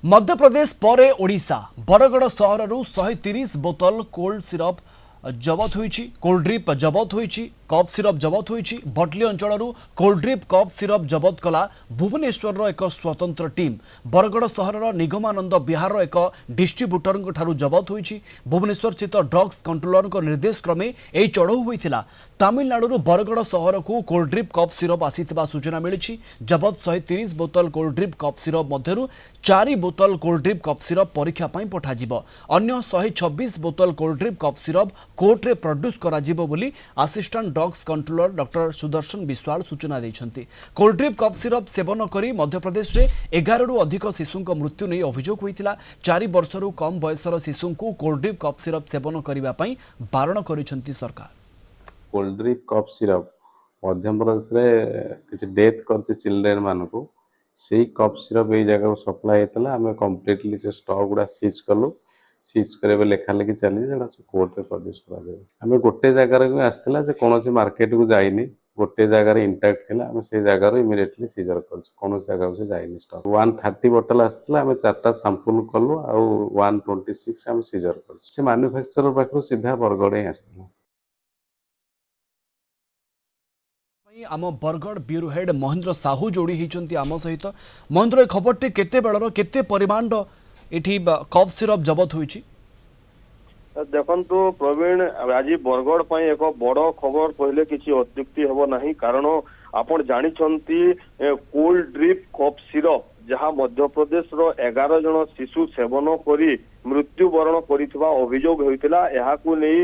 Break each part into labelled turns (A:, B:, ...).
A: मध्यप्रदेश परे ओडिशा बरगड़ सहर 130 बोतल कोल्ड सिरप जबत होईछि। कोल्ड ड्रिप जबत होईछि। कफ सिरप जबत होईछि। भटली अंचल कोल्ड ड्रिप कफ सिरप जबत कला भुवनेश्वर एक स्वतंत्र टीम। बरगड़ सहर निगमानंद विहार एक डिस्ट्रीब्यूटर ठारू जबत होईछि। भुवनेश्वर स्थित ड्रग्स कंट्रोलर निर्देश क्रमे यह चढ़ऊ होता। तमिलनाडु बरगड़ सहर को कोल्ड ड्रिप कफ सिरप आसीथिबा सूचना मिली। जबत 130 बोतल कोल्ड ड्रिप कफ सिरप मध्यरु 4 बोतल कोल्ड ड्रिप कफ सिरप परीक्षा पई पठाजिबो। अन्य 126 बोतल Coldrif cough syrup court रे प्रोड्यूस कराजिबो बोली assistant drugs controller doctor Sudarshan Biswal सूचना दैछंती। कोल्ड ड्रिप कफ सिरप सेवन करी मध्यप्रदेश रे 11 रु अधिक शिशुंक मृत्यु नै अभियोग होइतिला। 4 वर्षरु कम बयसर शिशुंकु कोल्ड ड्रिप कफ सिरप सेवन करिबा पई बारण करिसंती सरकार।
B: Coldrif cough syrup Madhya Pradesh रे किछि डेथ करछि चिल्ड्रेन मानको सेही कफ सिरप ए जगह को सप्लाई हेतला। हमें कंप्लीटली से स्टॉक गुडा सीज कलु। सीज करे लेखा लेखि चली जेडा कोर्ट रे प्रोड्यूस करा जाय। हमें गोटे जगह रे आस्थिला जे कोनोसी मार्केट को जाइनी। गोटे जगह रे इंटैक्ट थिला। हमें से जगह रे इमीडिएटली सीजर करछु। कोनोसी जगह से जाइनी स्टॉक 130 बोतल आस्थिला। हमें 4टा सैंपल कलु आ 126 हम सीजर करछु। से मैन्युफैक्चरर पाखु सीधा बरगड़े आस्थिला।
A: आम बरगड़ ब्यूरो हेड महेंद्र साहू जोड़ी होती आम सहित। महेंद्र खबरटी केते बेलर केते परिमाण एठी कफ सिरप जबत होईछि?
C: देखंतु प्रवीण आज बरगड़ पई एक बड़ खबर कहले किछि अत्युक्ति हेबो नाही। कारण आपण जानिछंती कोल्ड ड्रिप कफ सिरप जहाँ मध्य प्रदेश रो 11 जन शिशु सेवन करी मृत्युवरण करिथिबा अभियोग होइतिला। एहाकु नै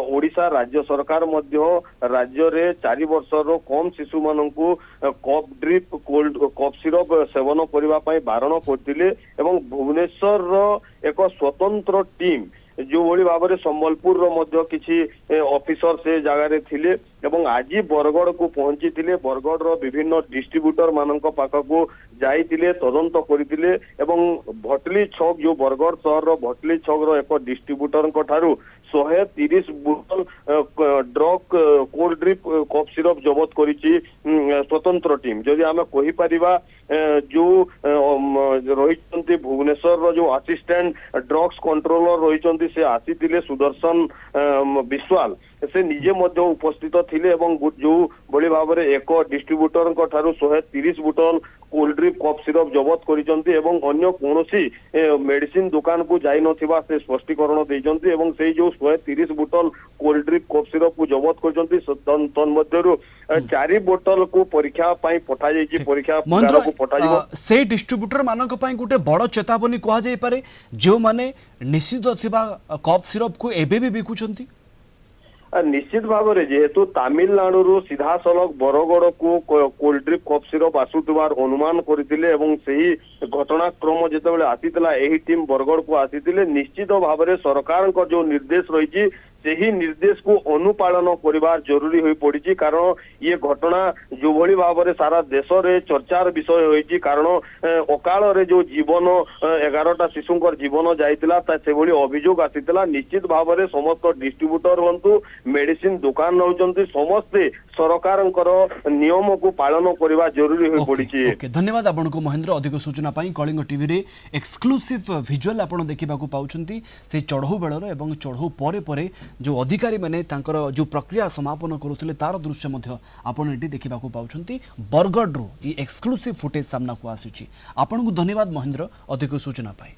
C: ओडिशा राज्य सरकार मध्य राज्य रे 4 वर्षर कम शिशु माननकु cough drip cold cough syrup सेवन करिबा पई बारण करथिले। एवं भुवनेश्वर रो एक स्वतंत्र टीम जो भली भाव में संबलपुर रो मध्य किछि ऑफिसर से जगह रे थिले एवं आज बरगड़ को पहुंची थिले। बरगड़ रो विभिन्न डिस्ट्रीब्यूटर मानक पाखकु जाइतिले तदंत करितिले एवं भटली छक जो बरगड़ शहर रो भटली छक रो एक डिस्ट्रीब्यूटर को ठारू 130 बोतल drug Coldrif cough syrup जबत करिछि स्वतंत्र टीम। जदि आमे कहि परिबा जो रही भुवनेश्वर रो जो असिस्टेंट ड्रग्स कंट्रोलर रही से आसीतिले सुदर्शन विश्वाल से निजे मध्य उपस्थित थिले एवं जो बड़ी भाव में एक डिस्ट्रीब्यूटर को ठारू 130 बोतल कोल्ड ड्रिप कफ सिरप जबत करिसंती एवं अन्य कोनोसी मेडिसिन दुकान को जाई नथिबा से स्पष्टीकरण दैसंती एवं से जो 130 बोतल कोल्ड ड्रिप कफ सिरप को जबत करिसंती तन मध्यरु 4 बोतल को परीक्षा पई पठा जाईची। परीक्षा को पठा जिवो
A: से डिस्ट्रीब्यूटर मानक पई गुटे बड़ चेतावनी कहा जाई पारे जो माने निश्चित थिबा कफ सिरप को एबे भी बिकुचंती।
C: निश्चित भाव में जेहेतु तमिलनाडु सीधा सलख बरगड़ को कोल्ड ड्रिप कफ सिरप आसुथिबार अनुमान करथिले एवं सही घटनाक्रम जेतेबेले आसीतिला एही टीम बरगड़ को आसीतिले। निश्चित भाव में सरकार को जो निर्देश रही ସେହି निर्देश को अनुपालन करिबार जरूरी होई पड़िछि। कारण ये घटना जो भली भाव में सारा देश रे चर्चार विषय होइछि। कारण अकाल रे जो जीवन 11टा शिशुंकर जीवन जाइतिला से भली अभियोग आसीतिला। निश्चित भाव में समस्त डिस्ट्रीब्यूटर हंतु मेडिसिन दुकान रहउचंती समस्ते सरकारंकर नियम को पालन करिबा जरूरी होई पड़िछि।
A: ओके धन्यवाद आपनको महेंद्र। अधिक सूचना पाई कलिंग टीवी रे एक्सक्लूसिव विजुअल आपण देखिबा को पाउचंती से चढ़ऊ बेलर एवं चढ़ऊ परे परे जो अधिकारी माने तांकर जो प्रक्रिया समापन करुथिले तार दृश्य मध्य आपण एटी देखिबा को पाउचंती। बरगड़ रो ई एक्सक्लूसिव फुटेज सामना को आसीछि। आपनको धन्यवाद महेंद्र अधिक सूचना पाई।